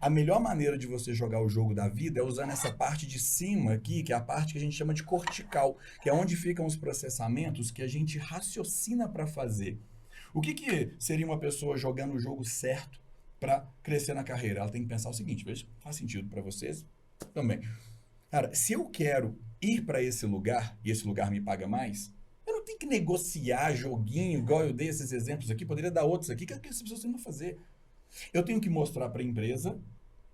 A melhor maneira de você jogar o jogo da vida é usando essa parte de cima aqui, que é a parte que a gente chama de cortical, que é onde ficam os processamentos que a gente raciocina para fazer. O que seria uma pessoa jogando o jogo certo para crescer na carreira? Ela tem que pensar o seguinte, veja, faz sentido para vocês também. Cara, se eu quero ir para esse lugar e esse lugar me paga mais, eu não tenho que negociar joguinho, igual eu dei esses exemplos aqui, poderia dar outros aqui, que as pessoas têm que fazer. Eu tenho que mostrar para a empresa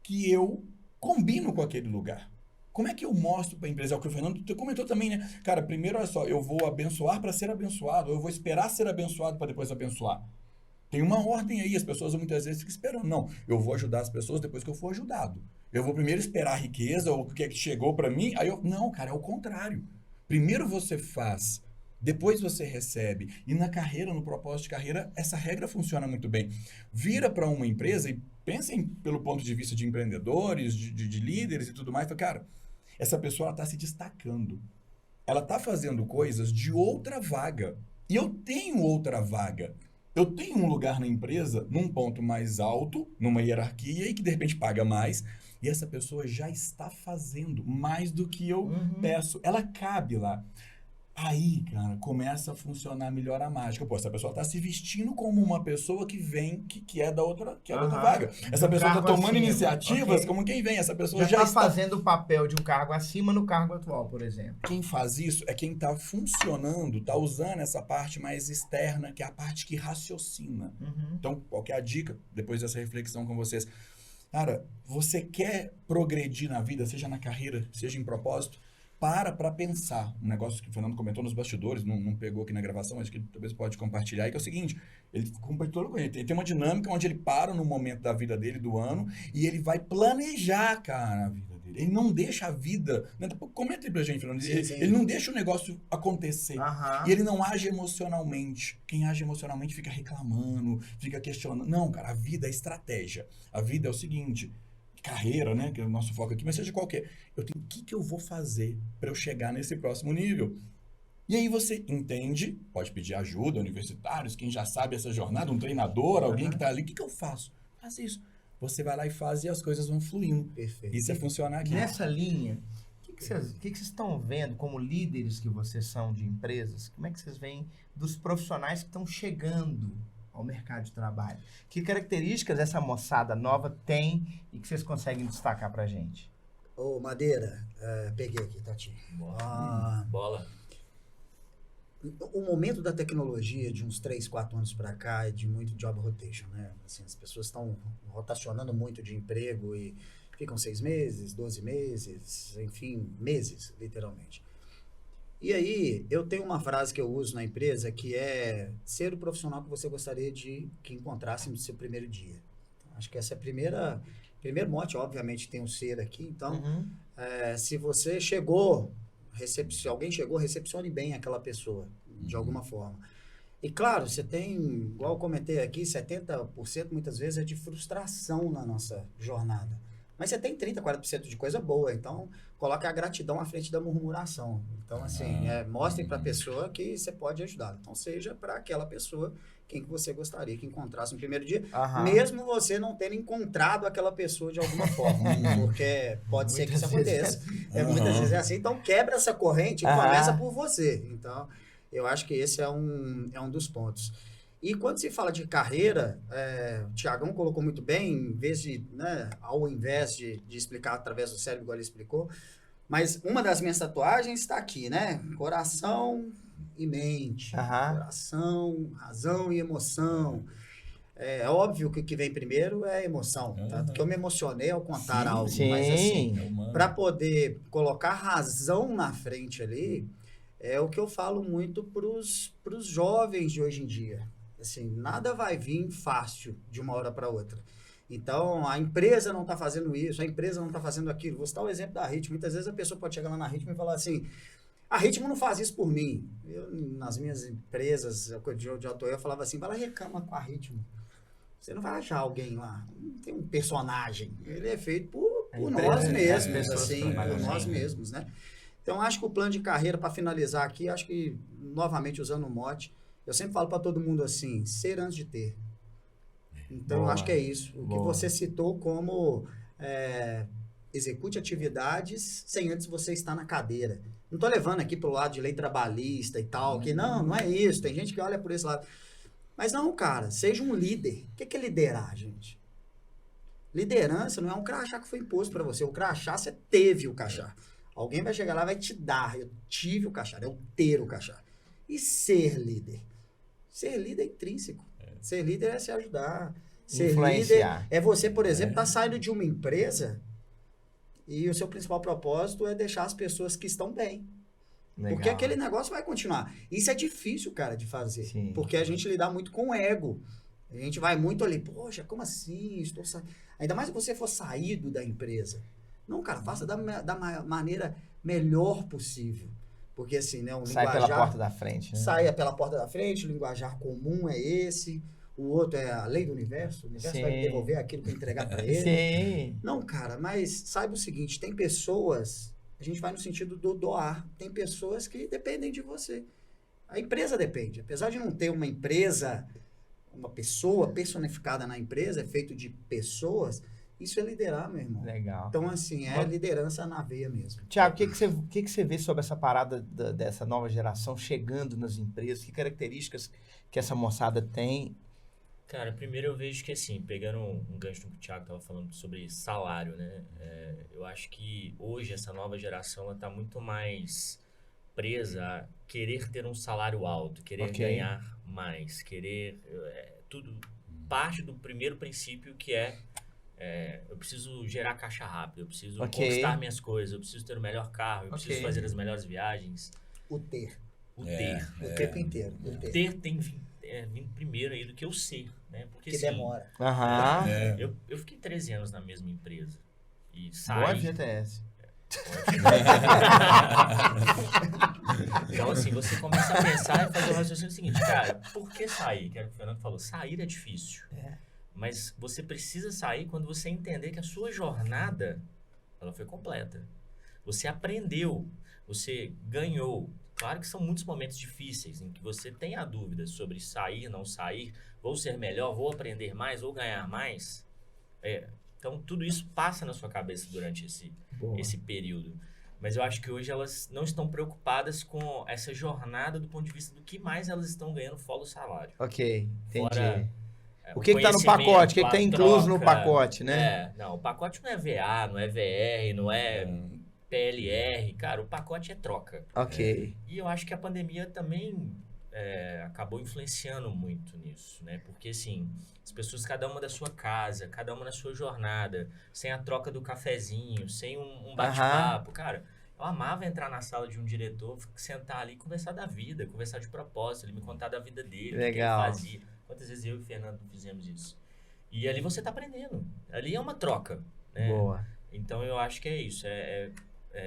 que eu combino com aquele lugar. Como é que eu mostro para a empresa? É o que o Fernando comentou também, né? Cara, primeiro, olha só, eu vou abençoar para ser abençoado, ou eu vou esperar ser abençoado para depois abençoar. Tem uma ordem aí, as pessoas muitas vezes ficam esperando. Não, eu vou ajudar as pessoas depois que eu for ajudado. Eu vou primeiro esperar a riqueza, ou o que é que chegou para mim, aí eu... Não, cara, é o contrário. Primeiro você faz, depois você recebe. E na carreira, no propósito de carreira, essa regra funciona muito bem. Vira para uma empresa e pensem pelo ponto de vista de empreendedores, de líderes e tudo mais. Fala, cara, essa pessoa está se destacando. Ela está fazendo coisas de outra vaga. E eu tenho outra vaga. Eu tenho um lugar na empresa, num ponto mais alto, numa hierarquia, e que de repente paga mais. E essa pessoa já está fazendo mais do que eu peço. Ela cabe lá. Aí, cara, começa a funcionar melhor a mágica. Pô, essa pessoa está se vestindo como uma pessoa que vem, que é da outra vaga. Essa pessoa está tomando iniciativas como quem vem. Essa pessoa já está fazendo o papel de um cargo acima no cargo atual, por exemplo. Quem faz isso é quem está funcionando, está usando essa parte mais externa, que é a parte que raciocina. Então, qual que é a dica, depois dessa reflexão com vocês? Cara, você quer progredir na vida, seja na carreira, seja em propósito, para pensar. Um negócio que o Fernando comentou nos bastidores, não pegou aqui na gravação, mas que ele talvez pode compartilhar, que é o seguinte, ele compartilhou com ele, tem uma dinâmica onde ele para no momento da vida dele, do ano, e ele vai planejar, cara, a vida dele. Ele não deixa a vida... Né? Comenta aí pra gente, Fernando. Ele não deixa o negócio acontecer. E ele não age emocionalmente. Quem age emocionalmente fica reclamando, fica questionando. Não, cara, a vida é estratégia. A vida é o seguinte... carreira, né, que é o nosso foco aqui, mas seja qualquer. Eu tenho o que eu vou fazer para eu chegar nesse próximo nível? E aí você entende, pode pedir ajuda, universitários, quem já sabe essa jornada, um treinador, alguém que está ali, o que eu faço? Faz isso. Você vai lá e faz e as coisas vão fluindo. Perfeito. Isso é funcionar aqui. Nessa linha, o que vocês estão vendo como líderes que vocês são de empresas? Como é que vocês veem dos profissionais que estão chegando ao mercado de trabalho? Que características essa moçada nova tem e que vocês conseguem destacar pra gente? Ô, Madeira, peguei aqui, Tati. Bola. O momento da tecnologia de uns 3, 4 anos para cá é de muito job rotation, né? Assim, as pessoas estão rotacionando muito de emprego e ficam 6 meses, 12 meses, enfim, meses, literalmente. E aí, eu tenho uma frase que eu uso na empresa que é ser o profissional que você gostaria que encontrasse no seu primeiro dia. Então, acho que essa é a primeiro mote, obviamente tem um ser aqui, então, se você chegou, alguém chegou, recepcione bem aquela pessoa, de alguma forma. E claro, você tem, igual eu comentei aqui, 70% muitas vezes é de frustração na nossa jornada. Mas você tem 30%, 40% de coisa boa. Então, coloque a gratidão à frente da murmuração. Então, assim, mostre para a pessoa que você pode ajudar. Então, seja para aquela pessoa quem que você gostaria que encontrasse no primeiro dia, mesmo você não tendo encontrado aquela pessoa de alguma forma. Porque pode ser que isso aconteça. Muitas vezes é assim. Então, quebra essa corrente e começa por você. Então, eu acho que esse é um dos pontos. E quando se fala de carreira, o Tiagão colocou muito bem, ao invés de explicar através do cérebro, igual ele explicou, mas uma das minhas tatuagens está aqui, né? Coração e mente. Coração, razão e emoção. É óbvio que o que vem primeiro é a emoção. Tanto que eu me emocionei ao contar algo. Mas assim, para poder colocar razão na frente ali, é o que eu falo muito para os jovens de hoje em dia. Assim, nada vai vir fácil de uma hora para outra. Então, a empresa não está fazendo isso, a empresa não está fazendo aquilo. Vou citar o exemplo da Ritmo. Muitas vezes a pessoa pode chegar lá na Ritmo e falar assim, a Ritmo não faz isso por mim. Nas minhas empresas, de autor, eu falava assim, vai lá reclama com a Ritmo. Você não vai achar alguém lá. Não tem um personagem. Ele é feito por nós mesmos, assim, por nós mesmos, né? Então, acho que o plano de carreira, para finalizar aqui, acho que, novamente, usando o mote, eu sempre falo para todo mundo assim, ser antes de ter. Então, eu acho que é isso. O que você citou como execute atividades sem antes você estar na cadeira. Não estou levando aqui para o lado de lei trabalhista e tal, que não é isso. Tem gente que olha por esse lado. Mas não, cara, seja um líder. O que é liderar, gente? Liderança não é um crachá que foi imposto para você. O crachá, você teve o crachá. Alguém vai chegar lá e vai te dar. Eu tive o crachá, eu ter o crachá. E ser líder? Ser líder é intrínseco. Ser líder é se ajudar. Ser líder é você, por exemplo, estar saindo de uma empresa e o seu principal propósito é deixar as pessoas que estão bem. Legal. Porque aquele negócio vai continuar. Isso é difícil, cara, de fazer. Sim. Porque a gente lida muito com o ego. A gente vai muito ali, poxa, como assim? Estou ainda mais se você for saído da empresa. Não, cara, faça da maneira melhor possível. Porque assim, né? Sai pela porta da frente. Né? Saia pela porta da frente, o linguajar comum é esse. O outro é a lei do universo. O universo vai me devolver aquilo que eu entregar para ele. Sim. Não, cara, mas saiba o seguinte, tem pessoas, a gente vai no sentido do doar, tem pessoas que dependem de você. A empresa depende. Apesar de não ter uma empresa, uma pessoa personificada na empresa, é feito de pessoas, isso é liderar, meu irmão. Legal. Então, assim, liderança na veia mesmo. Tiago, o que você vê sobre essa parada dessa nova geração chegando nas empresas? Que características que essa moçada tem? Cara, primeiro eu vejo que, assim, pegando um gancho no que o Thiago estava falando sobre salário, né? Eu acho que hoje essa nova geração ela tá muito mais presa a querer ter um salário alto, querer ganhar mais, querer... tudo parte do primeiro princípio que eu preciso gerar caixa rápido, eu preciso conquistar minhas coisas, eu preciso ter o melhor carro, eu preciso fazer as melhores viagens. O ter. O tempo inteiro. O ter tem vindo primeiro aí do que o ser, né? Porque que assim, demora. Eu fiquei 13 anos na mesma empresa e saí... Boa FGTS. Então, assim, você começa a pensar e fazer o raciocínio seguinte, cara, por que sair? Que era o que o Fernando falou, sair é difícil. Mas você precisa sair quando você entender que a sua jornada, ela foi completa. Você aprendeu, você ganhou. Claro que são muitos momentos difíceis em que você tem a dúvida sobre sair, não sair, vou ser melhor, vou aprender mais, vou ganhar mais. Então, tudo isso passa na sua cabeça durante esse período. Mas eu acho que hoje elas não estão preocupadas com essa jornada do ponto de vista do que mais elas estão ganhando fora o salário. Ok, entendi. Fora, o que está no pacote? O que está incluso no pacote, né? Não, o pacote não é VA, não é VR, não é PLR. Cara, o pacote é troca. Ok. E eu acho que a pandemia também acabou influenciando muito nisso, né? Porque, assim, as pessoas, cada uma da sua casa, cada uma na sua jornada, sem a troca do cafezinho, sem um bate-papo. Cara, eu amava entrar na sala de um diretor, sentar ali e conversar da vida, conversar de propósito, ele me contar da vida dele, legal. O que ele fazia. Quantas vezes eu e o Fernando fizemos isso? E ali você tá aprendendo. Ali é uma troca, né? Boa. Então, eu acho que é isso.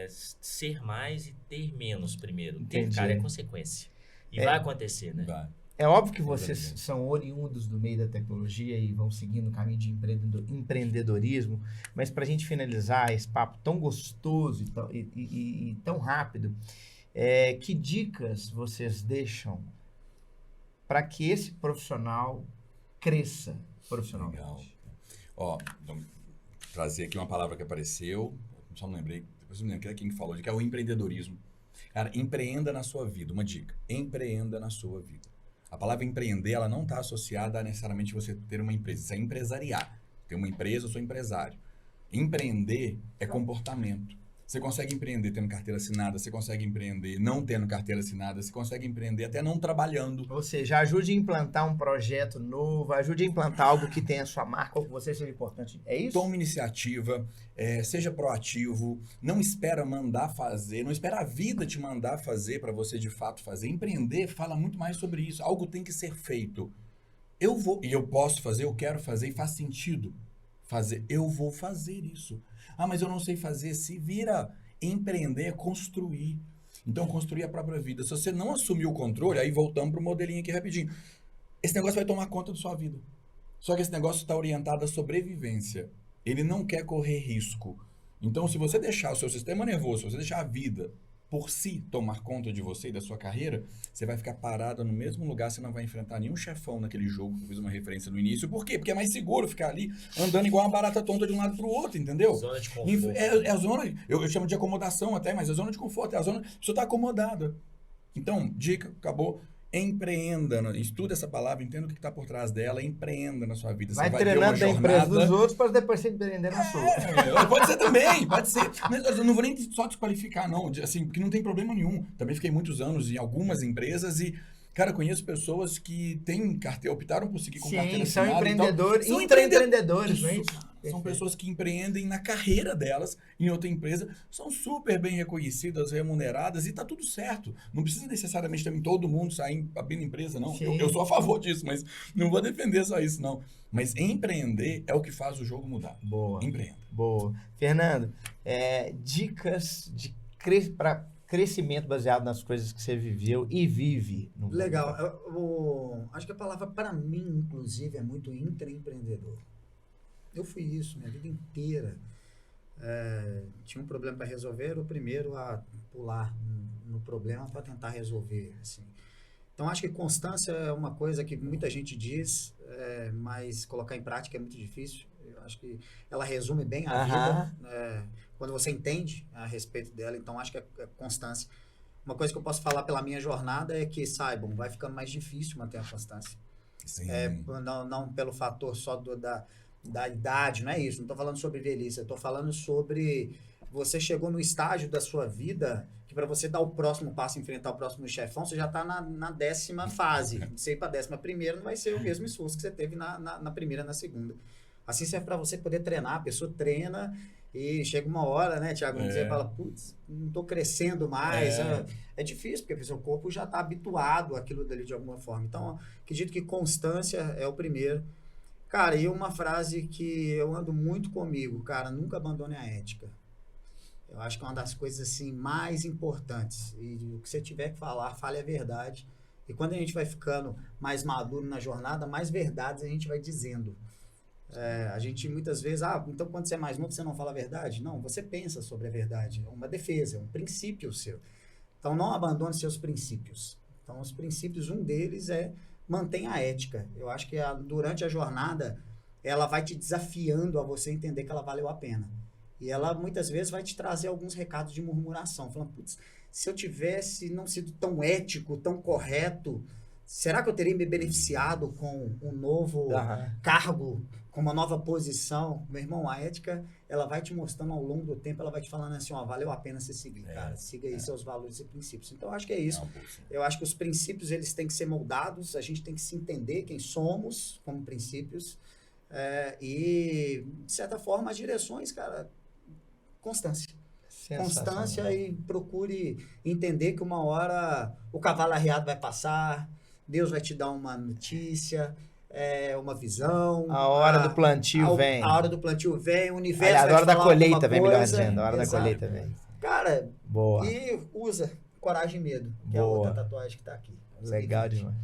ser mais e ter menos primeiro. Entendi. Ter cara é consequência. E vai acontecer, né? Vai. É óbvio que vocês são oriundos do meio da tecnologia e vão seguindo o caminho de empreendedorismo, mas para a gente finalizar esse papo tão gostoso e tão rápido, que dicas vocês deixam para que esse profissional cresça profissionalmente? Legal. Ó, então, trazer aqui uma palavra que apareceu, só não lembrei, depois eu me lembro quem falou, que é o empreendedorismo. Cara, empreenda na sua vida, uma dica, empreenda na sua vida. A palavra empreender, ela não está associada a necessariamente você ter uma empresa, isso é empresariar. Ter uma empresa, eu sou empresário. Empreender é comportamento. Você consegue empreender tendo carteira assinada, você consegue empreender não tendo carteira assinada, você consegue empreender até não trabalhando. Ou seja, ajude a implantar um projeto novo, ajude a implantar algo que tenha a sua marca ou que você seja importante. É isso? Tome iniciativa, seja proativo, não espera mandar fazer, não espera a vida te mandar fazer para você de fato fazer. Empreender fala muito mais sobre isso. Algo tem que ser feito. Eu vou, e eu posso fazer, eu quero fazer e faz sentido fazer. Eu vou fazer isso. Ah, mas eu não sei fazer. Se vira. Empreender é construir. Então, construir a própria vida. Se você não assumir o controle, aí voltamos para o modelinho aqui rapidinho. Esse negócio vai tomar conta da sua vida. Só que esse negócio está orientado à sobrevivência. Ele não quer correr risco. Então, se você deixar o seu sistema nervoso, se você deixar a vida por si tomar conta de você e da sua carreira, você vai ficar parado no mesmo lugar, você não vai enfrentar nenhum chefão naquele jogo, que eu fiz uma referência no início. Por quê? Porque é mais seguro ficar ali andando igual uma barata tonta de um lado para o outro, entendeu? Zona de conforto. É a zona, eu chamo de acomodação até, mas é a zona de conforto, é a zona, a pessoa está acomodada. Então, dica, acabou. Empreenda, estuda essa palavra, entenda o que está por trás dela, empreenda na sua vida. Vai ter treinando uma a empresa dos outros para depois você empreender na sua. Pode ser também, pode ser. Mas eu não vou nem só desqualificar, não, assim, porque não tem problema nenhum. Também fiquei muitos anos em algumas empresas e, cara, conheço pessoas que têm carteira, optaram por seguir com carteira assinada. São empreendedores, são intraempreendedores, não é isso? Cara, são pessoas que empreendem na carreira delas, em outra empresa, são super bem reconhecidas, remuneradas e tá tudo certo. Não precisa necessariamente também todo mundo sair abrindo empresa, não. Eu sou a favor disso, mas não vou defender só isso, não. Mas empreender é o que faz o jogo mudar. Boa. Empreenda. Boa. Fernando, dicas para crescimento baseado nas coisas que você viveu e vive. Legal. Acho que a palavra para mim, inclusive, é muito intraempreendedor. Eu fui isso minha vida inteira. Tinha um problema para resolver, era o primeiro a pular no problema para tentar resolver. Assim. Então, acho que constância é uma coisa que muita gente diz, mas colocar em prática é muito difícil. Eu acho que ela resume bem a vida, quando você entende a respeito dela. Então, acho que é constância. Uma coisa que eu posso falar pela minha jornada é que, saibam, vai ficando mais difícil manter a constância. Sim. Não pelo fator só da idade, não é isso. Não estou falando sobre velhice, eu estou falando sobre você chegou no estágio da sua vida que para você dar o próximo passo, enfrentar o próximo chefão, você já está na 10ª fase. Você ir para a 11ª não vai ser o mesmo esforço que você teve na primeira, na segunda. Assim serve para você poder treinar. A pessoa treina e chega uma hora, né, Thiago? Você fala, putz, não estou crescendo mais. É difícil, porque o seu corpo já está habituado àquilo dali de alguma forma. Então, acredito que constância é o primeiro. Cara, e uma frase que eu ando muito comigo, cara, nunca abandone a ética. Eu acho que é uma das coisas assim mais importantes. E o que você tiver que falar, fale a verdade. E quando a gente vai ficando mais maduro na jornada, mais verdades a gente vai dizendo. A gente muitas vezes, então quando você é mais novo, você não fala a verdade? Não, você pensa sobre a verdade. É uma defesa, é um princípio seu. Então não abandone seus princípios. Então os princípios, um deles é mantenha a ética. Eu acho que durante a jornada, ela vai te desafiando a você entender que ela valeu a pena. E ela, muitas vezes, vai te trazer alguns recados de murmuração. Falando, putz, se eu tivesse não sido tão ético, tão correto, será que eu teria me beneficiado com um novo cargo, com uma nova posição? Meu irmão, a ética, ela vai te mostrando ao longo do tempo, ela vai te falando assim, valeu a pena você seguir, cara. Siga aí seus valores e princípios. Então, eu acho que é isso. Eu acho que os princípios, eles têm que ser moldados, a gente tem que se entender quem somos como princípios. E, de certa forma, as direções, cara, constância. Constância e procure entender que uma hora o cavalo arriado vai passar, Deus vai te dar uma notícia, uma visão. A hora do plantio vem. A hora do plantio vem, o universo vai te falar. A hora da colheita vem, melhor coisa. dizendo. A hora da colheita vem. Cara, boa. E usa coragem e medo, que é a outra tatuagem que tá aqui. Legal demais.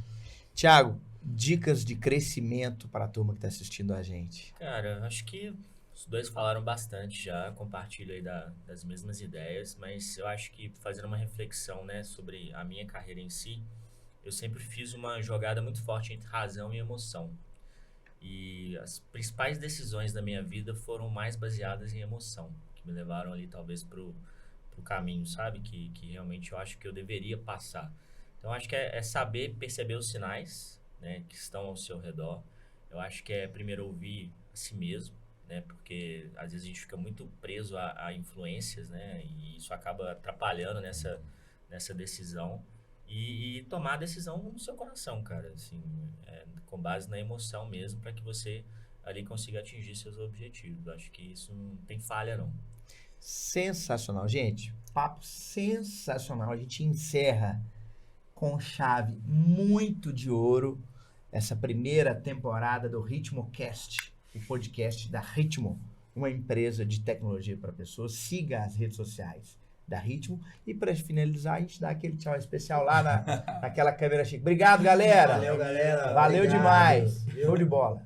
Tiago, dicas de crescimento para a turma que está assistindo a gente. Cara, acho que os dois falaram bastante já, compartilho aí das mesmas ideias, mas eu acho que fazendo uma reflexão, né, sobre a minha carreira em si, eu sempre fiz uma jogada muito forte entre razão e emoção. E as principais decisões da minha vida foram mais baseadas em emoção, que me levaram ali talvez pro caminho, sabe? Que realmente eu acho que eu deveria passar. Então, acho que é saber perceber os sinais, né, que estão ao seu redor. Eu acho que é primeiro ouvir a si mesmo, né? Porque às vezes a gente fica muito preso a influências, né? E isso acaba atrapalhando nessa decisão. E tomar a decisão no seu coração, cara, assim, com base na emoção mesmo, para que você ali consiga atingir seus objetivos. Eu acho que isso não tem falha, não. Sensacional, gente. Papo sensacional. A gente encerra com chave muito de ouro essa primeira temporada do Ritmo Cast, o podcast da Ritmo, uma empresa de tecnologia para pessoas. Siga as redes sociais da Ritmo. E para finalizar, a gente dá aquele tchau especial lá naquela câmera chique. Obrigado, galera. Valeu, galera. Valeu Obrigado. demais. Show de bola.